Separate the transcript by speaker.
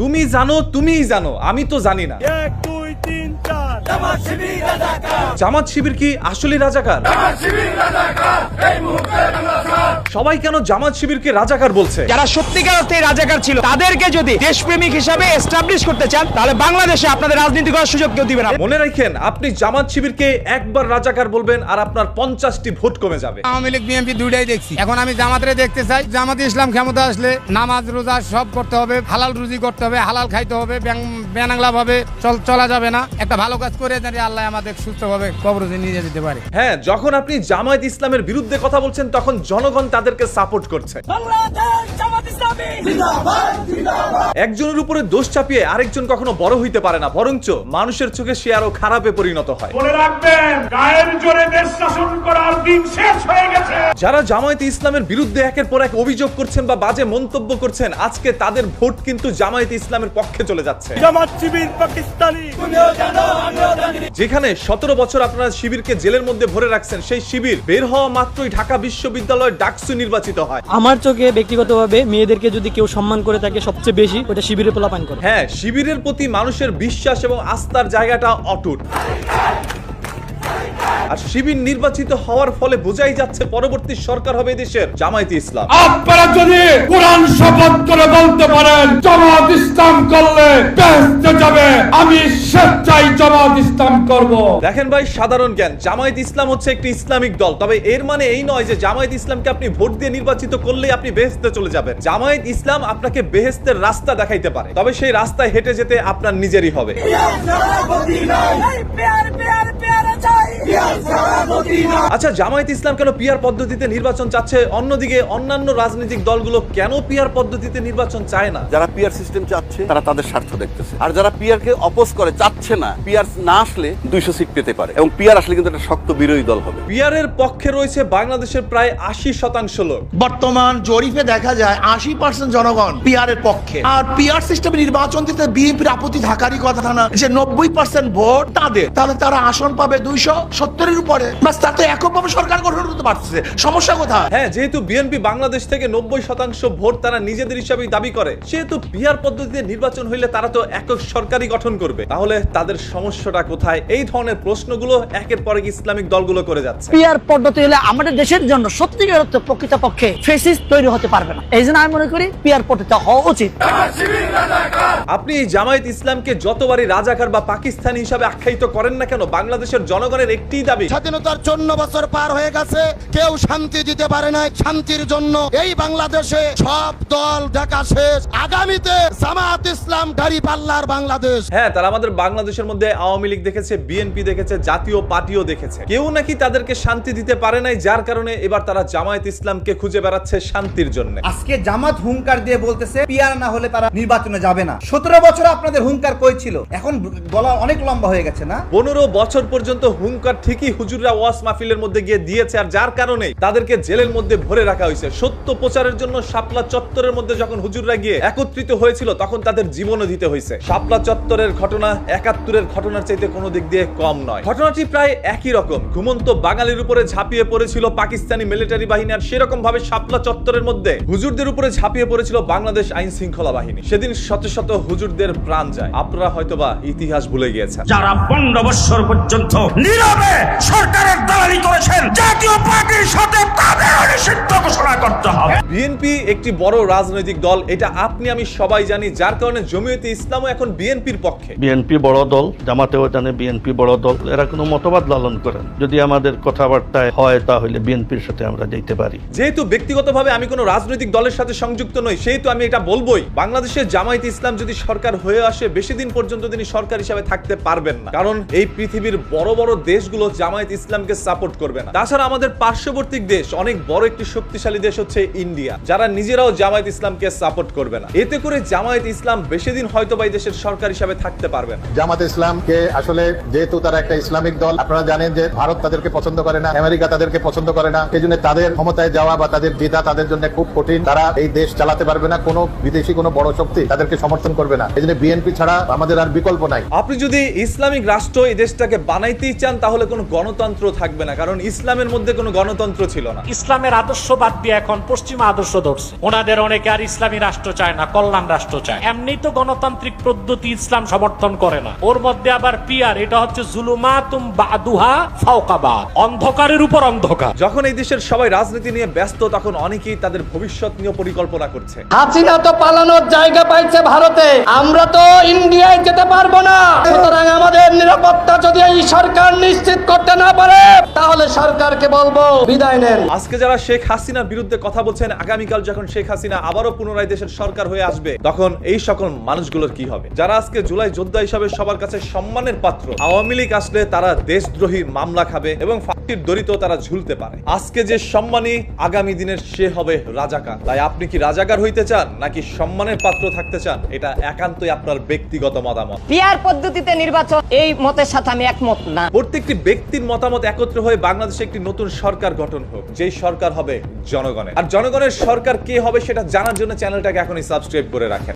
Speaker 1: তুমি জানো, তুমিই জানো, আমি তো জানি না।
Speaker 2: 1 2 3 4
Speaker 1: জামাত শিবির কি আসলে রাজাকার? সবাই কেন জামাত শিবিরকে রাজাকার বলছে?
Speaker 3: যারা সত্যিকার অর্থে রাজাকার ছিল তাদেরকে যদি দেশপ্রেমিক হিসাবে এস্টাবলিশ করতে চান তাহলে বাংলাদেশে আপনাদের রাজনীতি করার সুযোগ কেউ দিবে না।
Speaker 1: মনে রাখেন, আপনি জামাত শিবিরকে একবার রাজাকার বলবেন আর আপনার 50টি ভোট কমে যাবে।
Speaker 4: আওয়ামী লীগ বিএনপি দুইটাই দেখছি, এখন আমি জামাতরে দেখতে চাই। জামাত ইসলাম ক্ষমতা আসলে নামাজ রোজা সব করতে হবে, হালাল রুজি করতে হবে, হালাল খাইতে হবে, বেনাংলা ভাবে চলা যাবে না। একটা ভালো কাজ করে জানি আল্লাহ আমাদের সুস্থভাবে কবরে নিয়ে যেতে পারে।
Speaker 1: হ্যাঁ, যখন আপনি জামায়াত ইসলামের বিরুদ্ধে কথা বলছেন তখন জনগণ তাদেরকে সাপোর্ট করছে। একজনের উপরে দোষ চাপিয়ে আরেকজন কখনো বড় হইতে পারে না, বরঞ্চ মানুষের চোখে সে আরো খারাপে পরিণত হয়।
Speaker 2: মনে রাখবেন, গায়ের জোরে দেশ শাসন করার দিন শেষ হয়ে গেছে।
Speaker 1: যারা জামায়াত ইসলামের বিরুদ্ধে একের পর এক অভিযোগ করছেন বা বাজে মন্তব্য করছেন, আজকে তাদের ভোট কিন্তু জামায়াত ইসলামের পক্ষে চলে যাচ্ছে।
Speaker 2: জামাত শিবির পাকিস্তানি।
Speaker 1: যেখানে 17 বছর আপনারা শিবিরকে জেলের মধ্যে ভরে রাখছেন, সেই শিবির বের হওয়া মাত্রই ঢাকা বিশ্ববিদ্যালয়ের ডাকসু নির্বাচিত হয়।
Speaker 5: আমার চোখে ব্যক্তিগতভাবে মেয়েদেরকে যদি কেউ সম্মান করে থাকে সবচেয়ে বেশি ওটা শিবিরের পোলাপান করে।
Speaker 1: হ্যাঁ, শিবিরের প্রতি মানুষের বিশ্বাস এবং আস্থার জায়গাটা অটুট। আর শিবির নির্বাচিত হওয়ার ফলে বোঝাই যাচ্ছে পরবর্তী সরকার হবে দেশের জামায়াত ইসলাম।
Speaker 6: আপনারা যদি কোরআন শপথ করে বলতে পারেন জামাত ইসলাম করলে বেহেশতে যাবে, আমি স্বেচ্ছায় জামাত ইসলাম করব।
Speaker 1: দেখেন ভাই, সাধারণ জ্ঞান, জামায়াত ইসলাম হচ্ছে একটি ইসলামিক দল, তবে এর মানে এই নয় যে জামায়াত ইসলামকে আপনি ভোট দিয়ে নির্বাচিত করলেই আপনি বেহেশতে চলে যাবেন। জামায়াত ইসলাম আপনাকে বেহেশতের রাস্তা দেখাইতে পারে, তবে সেই রাস্তায় হেঁটে যেতে আপনার নিজেরই হবে। আচ্ছা, জামায়াত ইসলাম কেন পিআর পদ্ধতিতে নির্বাচন চাচ্ছে? অন্যদিকে অন্যান্য রাজনৈতিক দলগুলো কেন পিআর পদ্ধতিতে নির্বাচন চায় না?
Speaker 7: যারা পিআর সিস্টেম চাচ্ছে তারা তাদের স্বার্থ দেখতেছে, আর যারা পিআর কে অপোজ করে, চাচ্ছে না, পিআর না আসলে 200 সিট পেতে পারে, এবং পিআর আসলে কিন্তু একটা শক্ত বিরোধী দল হবে।
Speaker 1: পিআর এর পক্ষে রয়েছে বাংলাদেশের প্রায় 80% লোক।
Speaker 8: বর্তমান জরিপে দেখা যায় 80% জনগণ পিআর এর পক্ষে। আর পিআর সিস্টেমে নির্বাচন দিতে বিএনপির আপত্তি থাকারই কথা না, যে 90% ভোট তাদের, তাহলে তারা আসন পাবে 270 উপরে, বাস তাতে এককভাবে সরকার গঠন করতে পারছে। সমস্যা কোথায়?
Speaker 1: হ্যাঁ, যেহেতু বিএনপি বাংলাদেশ থেকে 90% ভোট তারা নিজেদের হিসাবেই দাবি করে, সেহেতু পিআর পদ্ধতিতে নির্বাচন হইলে তারা তো একক সরকারই গঠন করবে, তাহলে তাদের সমস্যাটা কোথায়? এই ধরনের প্রশ্নগুলো একের পর এক ইসলামিক দলগুলো করে যাচ্ছে।
Speaker 9: পিআর পদ্ধতি হলে আমাদের দেশের জন্য সত্যিকার অর্থে প্রকৃতপক্ষে ফ্যাসিস্ট তৈরি হতে পারবে না। এই জন্য আমি মনে করি পিআর পদ্ধতি হওয়া উচিত।
Speaker 1: আপনি জামায়াত ইসলামকে যতবারই রাজাকার বা পাকিস্তানি হিসাবে আখ্যায়িত করেন না কেন, বাংলাদেশের জনগণের একটিই দাবি,
Speaker 8: স্বাধীনতার 54 বছর পার হয়ে গেছে, কেউ শান্তি দিতে পারে না। শান্তির জন্য এই বাংলাদেশে সব দল দেখা শেষ। আগামীতে জামাত ইসলাম দাড়ি পাল্লার বাংলাদেশ।
Speaker 1: হ্যাঁ, তারা আমাদের বাংলাদেশের মধ্যে আওয়ামী লীগ দেখেছে, বিএনপি দেখেছে, জাতীয় পার্টিও দেখেছে, কেউ নাকি তাদেরকে শান্তি দিতে পারে নাই, যার কারণে এবার তারা জামায়াত ইসলামকে খুঁজে বেড়াচ্ছে শান্তির জন্য।
Speaker 3: আজকে জামাত হুঙ্কার দিয়ে বলতেছে পিআর না হলে তারা নির্বাচনে যাবে না। 17 বছর আপনাদের হুঙ্কার কই ছিল? এখন গলা অনেক লম্বা হয়ে গেছে না?
Speaker 1: 15 বছর পর্যন্ত হুঙ্কার ঠিকই হুজুররা ওয়াজ মাহফিলের মধ্যে গিয়ে দিয়েছে, আর যার কারণে তাদেরকে জেলের মধ্যে ভরে রাখা হয়েছে। সত্য প্রচারের জন্য শাপলা চত্বরের মধ্যে যখন হুজুররা গিয়ে একত্রিত হয়েছিল, তখন তাদের জীবনও দিতে হয়েছে। শাপলা চত্বরের ঘটনা 71-এর ঘটনার চাইতে কোনো দিক দিয়ে কম নয়। ঘটনাটি প্রায় একই রকম। ঘুমন্ত বাঙালির উপরে ঝাঁপিয়ে পড়েছিল পাকিস্তানি মিলিটারি বাহিনী, আর সেরকম ভাবে শাপলা চত্বরের মধ্যে হুজুরদের উপরে ঝাঁপিয়ে পড়েছিল বাংলাদেশ আইন শৃঙ্খলা বাহিনী। সেদিন শত শত হুজুরদের প্রাণ যায়। আপনারা হয়তোবা ইতিহাস ভুলে গিয়েছেন।
Speaker 2: যারা 15 বছর পর্যন্ত নীরবে সরকারের দালালি করেছেন, জাতীয় পার্টির সাথে তাদের নিষিদ্ধ ঘোষণা করতে হবে।
Speaker 1: বিএনপি একটি বড় রাজনৈতিক দল, এটা আপনি আমি সবাই জানি, যার কারণে জমিয়তে ইসলামও এখন বিএনপির পক্ষে।
Speaker 6: বিএনপি বড় দল, জামাতেও জানে বিএনপি বড় দল, এরা কোনো মতবাদ লালন করেন। যদি আমাদের কথাবার্তায় হয় তাহলে বিএনপির সাথে আমরা যেতে পারি।
Speaker 1: যেহেতু ব্যক্তিগতভাবে আমি কোনো রাজনৈতিক দলের সাথে সংযুক্ত নই, সেহেতু আমি এটা বলবোই, বাংলাদেশের জামায়াত ইসলাম যদি সরকার হয়ে আসে, বেশি দিন পর্যন্ত তিনি সরকার হিসাবে থাকতে পারবেন না, কারণ এই পৃথিবীর বড় বড় দেশগুলো জামায়াত ইসলামকে সাপোর্ট করবে না। তাছাড়া আমাদের পার্শ্ববর্তী দেশ, অনেক বড় একটি শক্তিশালী দেশ হচ্ছে ইন্ডিয়া, যারা নিজেরাও জামায়াত ইসলামকে সাপোর্ট করবে না। এতে করে জামায়াত ইসলাম বেশি দিন হয়তো বা দেশের সরকার হিসাবে থাকতে পারবে না।
Speaker 10: জামাত ইসলামকে আসলে যেহেতু তারা একটা ইসলামিক দল, আপনারা জানেন যে ভারত তাদেরকে পছন্দ করে না, আমেরিকা তাদেরকে পছন্দ করে না, সেই জন্য তাদের ক্ষমতায় যাওয়া বা তাদের জেতা তাদের জন্য খুব কঠিন। তারা এই দেশ চালাতে পারবে না, কোনো বিদেশি কোনো বড় শক্তি তাদেরকে সমর্থন করবে না। এই জন্য বিএনপি ছাড়া আমাদের আর বিকল্প নাই।
Speaker 1: আপনি যদি ইসলামিক রাষ্ট্র এই দেশটাকে বানাইতেই চান, তাহলে তাহলে কোনো গণতন্ত্র থাকবে না, কারণ ইসলামের মধ্যে কোনো গণতন্ত্র ছিল না।
Speaker 11: ইসলামের আদর্শ বাদ দিয়ে এখন পশ্চিমা আদর্শ ধরছে। ওনাদের অনেকে আর ইসলামী রাষ্ট্র চায় না, কল্যাণ রাষ্ট্র চায়। এমনি তো গণতান্ত্রিক পদ্ধতি ইসলাম সমর্থন করে না, ওর মধ্যে আবার পিয়ার, এটা হচ্ছে জুলুমাতুম বাদুহা ফাওকা বাদ, অন্ধকারের উপর অন্ধকার।
Speaker 1: যখন এই দেশের সবাই রাজনীতি নিয়ে ব্যস্ত, তখন অনেকেই তাদের ভবিষ্যৎ নিয়ে পরিকল্পনা করছে।
Speaker 12: হাসিনা তো পালানোর জায়গা পাইছে ভারতে, আমরা তো ইন্ডিয়ায় যেতে পারবো না। সুতরাং আমাদের নিরাপত্তা যদি এই সরকার নিশ্চিত করতে না পারে, তাহলে সরকারকে বলবো বিদায় নেন।
Speaker 1: আজকে যারা শেখ হাসিনার বিরুদ্ধে কথা বলছেন, আগামীকাল যখন শেখ হাসিনা আবারও পুনরায় দেশের সরকার হয়ে আসবে, তখন এই সকল মানুষগুলোর কি হবে? যারা আজকে জুলাই যোদ্ধা হিসাবে সবার কাছে সম্মানের পাত্র, আওয়ামী লীগ আসলে তারা দেশদ্রোহীর মামলা খাবে এবং ফাঁসির দড়িতেও তারা ঝুলতে পারে। আজকে যে সম্মানী, আগামী দিনের সে হবে রাজাকার। তাই আপনি কি রাজাকার হইতে চান নাকি সম্মানের পাত্র থাকতে চান? এটা একান্তই আপনার ব্যক্তিগত মতামত।
Speaker 13: পিআর পদ্ধতিতে নির্বাচন, এই মতের সাথে আমি একমত না।
Speaker 1: প্রত্যেকটি ব্যক্তির মতামত একত্র হয়ে বাংলাদেশে একটি নতুন সরকার গঠন হোক, যেই সরকার হবে জনগণের। আর জনগণের সরকার কে হবে সেটা জানার জন্য চ্যানেলটাকে এখনই সাবস্ক্রাইব করে রাখেন।